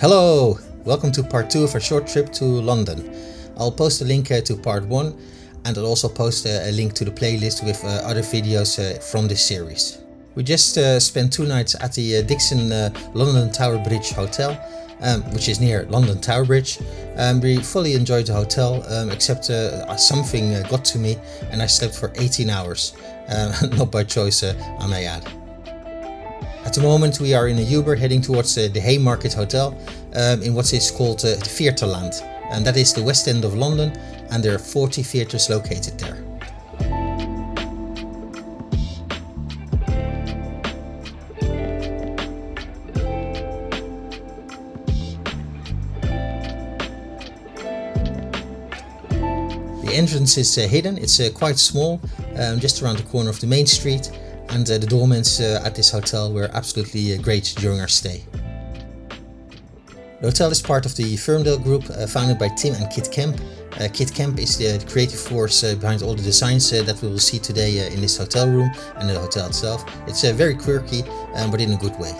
Hello! Welcome to part 2 of our short trip to London. I'll post a link to part 1 and I'll also post a link to the playlist with other videos from this series. We just spent 2 nights at the Dixon Tower Bridge Hotel, which is near London Tower Bridge. We fully enjoyed the hotel, except something got to me and I slept for 18 hours. Not by choice, I may add. At the moment we are in a Uber heading towards the Haymarket Hotel in what is called Theaterland, and that is the west end of London, and there are 40 theatres located there. The entrance is hidden, it's quite small, just around the corner of the main street. And the doormans at this hotel were absolutely great during our stay. The hotel is part of the Ferndale Group, founded by Tim and Kit Kemp. Kit Kemp is the creative force behind all the designs that we will see today in this hotel room and the hotel itself. It's very quirky, but in a good way.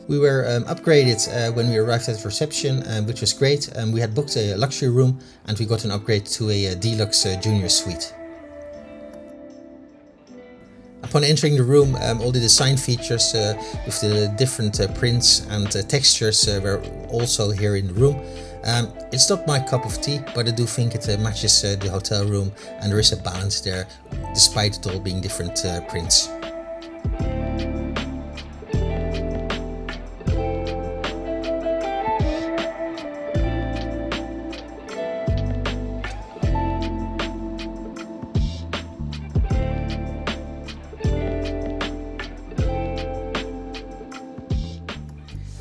We were upgraded when we arrived at reception, which was great. We had booked a luxury room and we got an upgrade to a deluxe junior suite. Upon entering the room, all the design features with the different prints and textures were also here in the room. It's not my cup of tea, but I do think it matches the hotel room and there is a balance there, despite it all being different prints.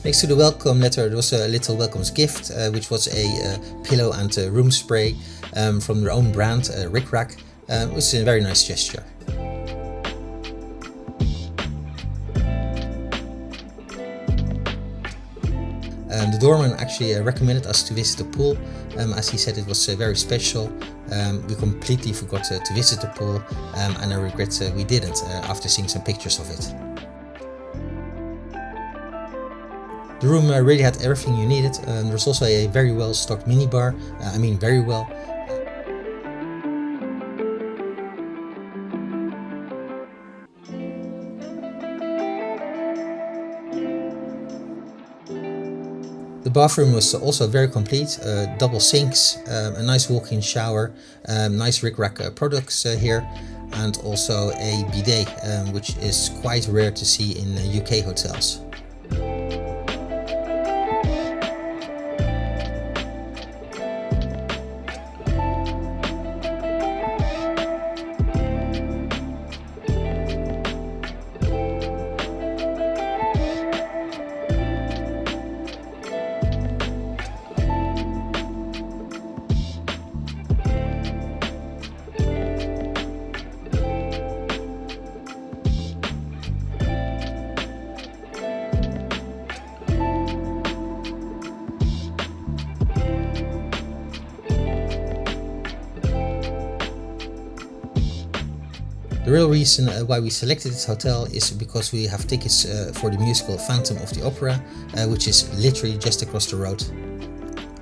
Next to the welcome letter there was a little welcomes gift, which was a pillow and a room spray from their own brand, Rick Rack. It was a very nice gesture. The doorman actually recommended us to visit the pool, as he said it was very special. We completely forgot to visit the pool, and I regret we didn't after seeing some pictures of it. The room really had everything you needed. There was also a very well stocked minibar, very well. The bathroom was also very complete, double sinks, a nice walk-in shower, nice Rick Rack products here, and also a bidet, which is quite rare to see in UK hotels. The real reason why we selected this hotel is because we have tickets for the musical Phantom of the Opera, which is literally just across the road.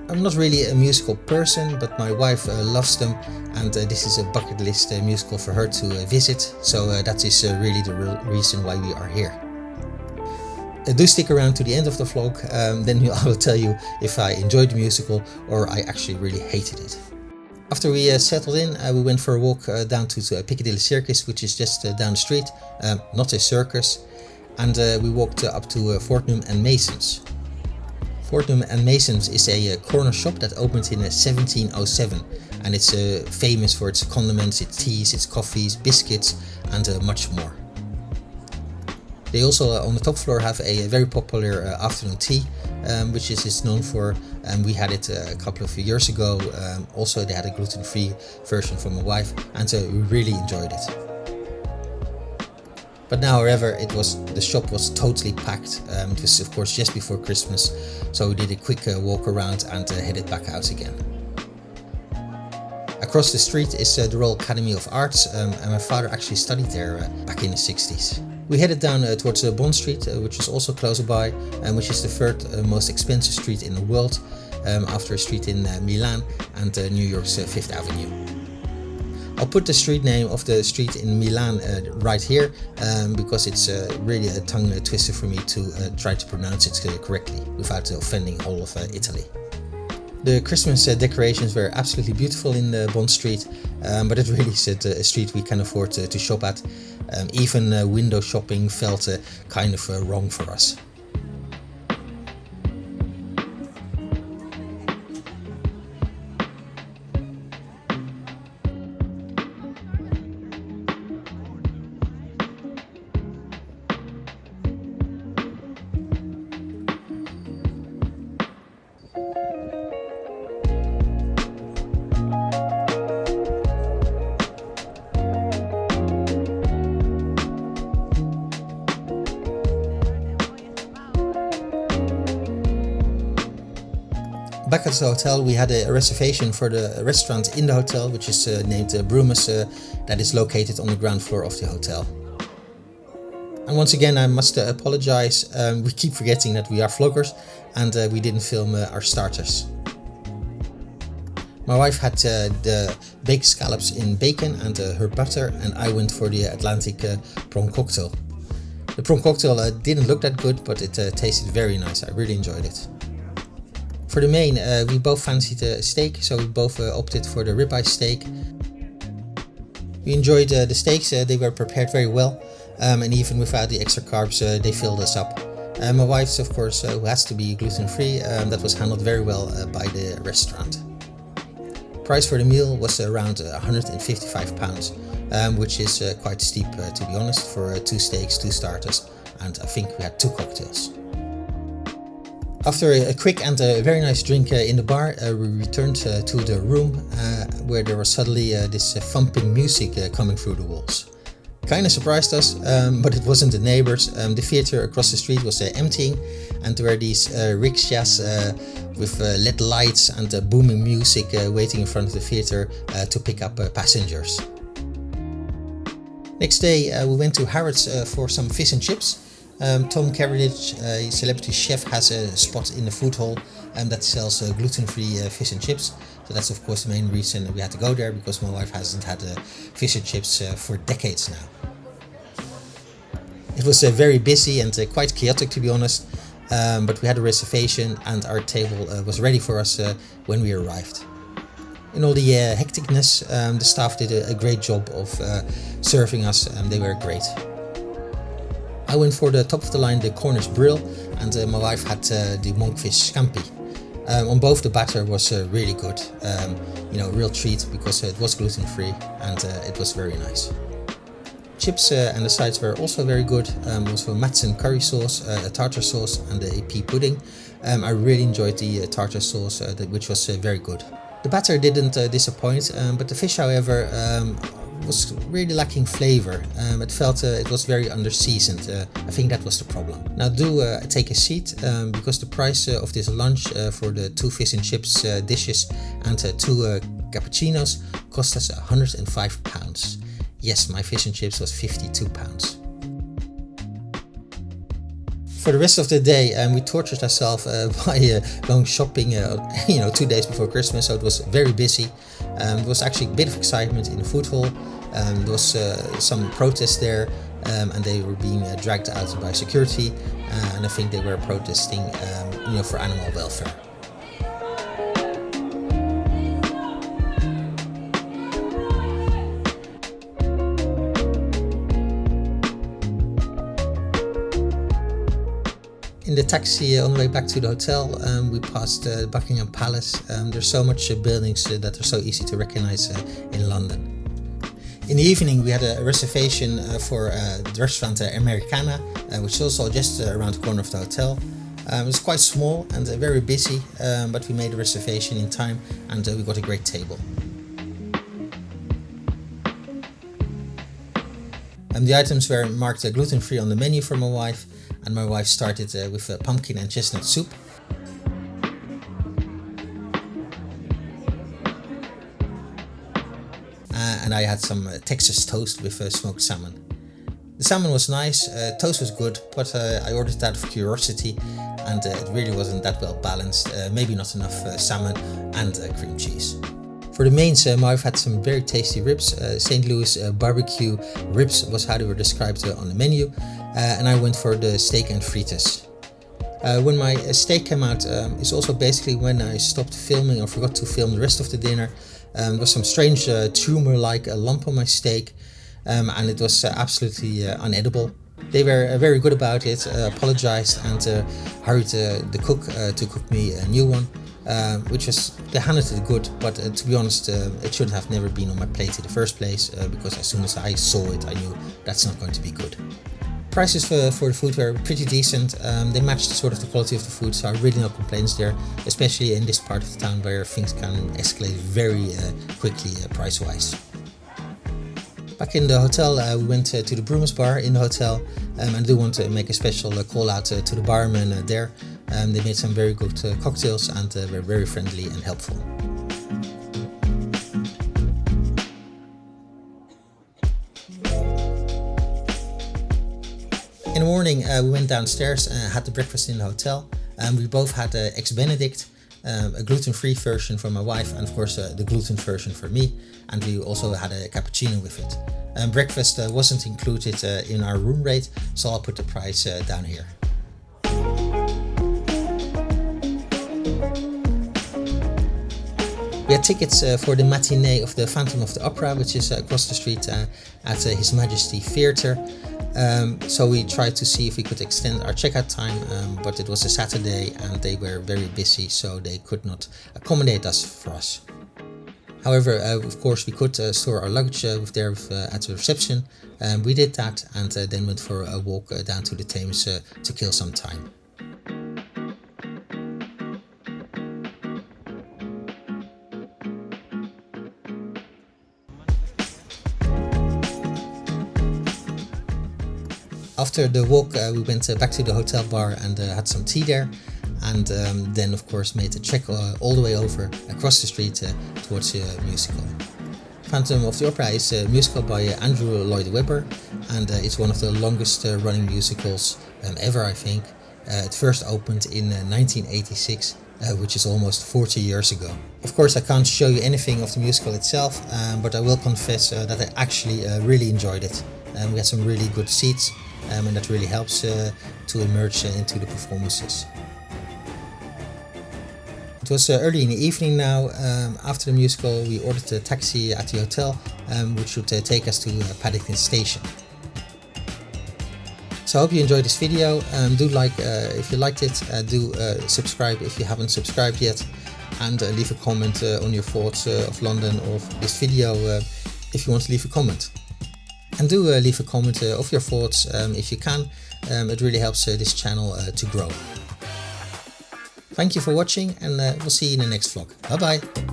I'm not really a musical person, but my wife loves them, and this is a bucket list musical for her to visit, so that is really the real reason why we are here. Do stick around to the end of the vlog, then I will tell you if I enjoyed the musical or I actually really hated it. After we settled in, we went for a walk down to Piccadilly Circus, which is just down the street, not a circus, and we walked up to Fortnum Mason's. Fortnum Mason's is a corner shop that opened in 1707, and it's famous for its condiments, its teas, its coffees, biscuits, and much more. They also on the top floor have a very popular afternoon tea, which is known for, and we had it a couple of years ago. Also they had a gluten-free version for my wife, and we really enjoyed it. But now, however, the shop was totally packed. It was of course just before Christmas, so we did a quick walk around and headed back out again. Across the street is the Royal Academy of Arts, and my father actually studied there back in the 60s. We headed down towards Bond Street, which is also close by, and which is the third most expensive street in the world, after a street in Milan and New York's Fifth Avenue. I'll put the street name of the street in Milan right here, because it's really a tongue twister for me to try to pronounce it correctly without offending all of Italy. The Christmas decorations were absolutely beautiful in Bond Street, but it really is a street we can afford to shop at. Even window shopping felt kind of wrong for us. Back at the hotel, we had a reservation for the restaurant in the hotel, which is named Brumus, that is located on the ground floor of the hotel. And once again, I must apologize. We keep forgetting that we are vloggers, and we didn't film our starters. My wife had the baked scallops in bacon and herb butter, and I went for the Atlantic prawn cocktail. The prawn cocktail didn't look that good, but it tasted very nice. I really enjoyed it. For the main, we both fancied a steak, so we both opted for the ribeye steak. We enjoyed the steaks, they were prepared very well, and even without the extra carbs, they filled us up. My wife's, of course, who has to be gluten-free, that was handled very well by the restaurant. Price for the meal was around £155, which is quite steep, to be honest, for 2 steaks, 2 starters, and I think we had 2 cocktails. After a quick and a very nice drink in the bar, we returned to the room where there was suddenly this thumping music coming through the walls. Kinda surprised us, but it wasn't the neighbors. The theater across the street was emptying, and there were these rickshaws with LED lights and booming music waiting in front of the theater to pick up passengers. Next day we went to Harrods for some fish and chips. Tom Carradich, a celebrity chef, has a spot in the food hall that sells gluten-free fish and chips. So that's of course the main reason we had to go there, because my wife hasn't had fish and chips for decades now. It was very busy and quite chaotic, to be honest, but we had a reservation and our table was ready for us when we arrived. In all the hecticness, the staff did a great job of serving us, and they were great. I went for the top of the line, the Cornish brill, and my wife had the monkfish scampi. On both, the batter was really good, a real treat, because it was gluten free and it was very nice. Chips and the sides were also very good. Also Madsen curry sauce, a tartar sauce, and a pea pudding. I really enjoyed the tartar sauce, which was very good. The batter didn't disappoint, but the fish, however, was really lacking flavor. It felt it was very under-seasoned. I think that was the problem. Now do take a seat, because the price of this lunch for the 2 fish and chips dishes and 2 cappuccinos cost us £105. Yes, my fish and chips was £52. For the rest of the day, we tortured ourselves by going shopping, 2 days before Christmas, so it was very busy. There was actually a bit of excitement in the food hall. There was some protests there, and they were being dragged out by security, and I think they were protesting for animal welfare. In the taxi on the way back to the hotel, we passed Buckingham Palace. There's so much buildings that are so easy to recognize in London. In the evening we had a reservation for the restaurant Americana, which is also just around the corner of the hotel. It was quite small and very busy, but we made a reservation in time and we got a great table. The items were marked gluten-free on the menu for my wife, and my wife started with pumpkin and chestnut soup. And I had some Texas toast with smoked salmon. The salmon was nice, toast was good, but I ordered that out of curiosity, and it really wasn't that well balanced, maybe not enough salmon and cream cheese. For the mains, my wife had some very tasty ribs. St. Louis barbecue ribs was how they were described on the menu, and I went for the steak and fritas. When my steak came out, it's also basically when I stopped filming or forgot to film the rest of the dinner. There was some strange tumor-like lump on my steak, and it was absolutely unedible. They were very good about it, apologized, and hurried the cook to cook me a new one, which was, they handled it good, but to be honest, it should have never been on my plate in the first place, because as soon as I saw it, I knew that's not going to be good. Prices for the food were pretty decent. They matched sort of the quality of the food, so I really no complaints there, especially in this part of the town where things can escalate very quickly price-wise. Back in the hotel, we went to the Brumus bar in the hotel, and I do want to make a special call out to the barman there. They made some very good cocktails and were very friendly and helpful. In the morning, we went downstairs and had the breakfast in the hotel. We both had Eggs Benedict, a gluten-free version for my wife, and of course the gluten version for me. And we also had a cappuccino with it. Breakfast wasn't included in our room rate, so I'll put the price down here. We had tickets for the matinee of the Phantom of the Opera, which is across the street at His Majesty Theatre. So we tried to see if we could extend our checkout time, but it was a Saturday and they were very busy, so they could not accommodate us for us. However, of course, we could store our luggage there at the reception. We did that and then went for a walk down to the Thames to kill some time. After the walk, we went back to the hotel bar and had some tea there, and then of course made a trek all the way over across the street towards the musical. Phantom of the Opera is a musical by Andrew Lloyd Webber, and it's one of the longest running musicals ever, I think. It first opened in 1986, which is almost 40 years ago. Of course, I can't show you anything of the musical itself, but I will confess that I actually really enjoyed it. We had some really good seats, and that really helps to immerse into the performances. It was early in the evening now. After the musical, we ordered a taxi at the hotel, which would take us to Paddington Station. So I hope you enjoyed this video. Do like if you liked it, do subscribe if you haven't subscribed yet, and leave a comment on your thoughts of London or of this video if you want to leave a comment. And do leave a comment of your thoughts if you can. It really helps this channel to grow. Thank you for watching, and we'll see you in the next vlog. Bye bye!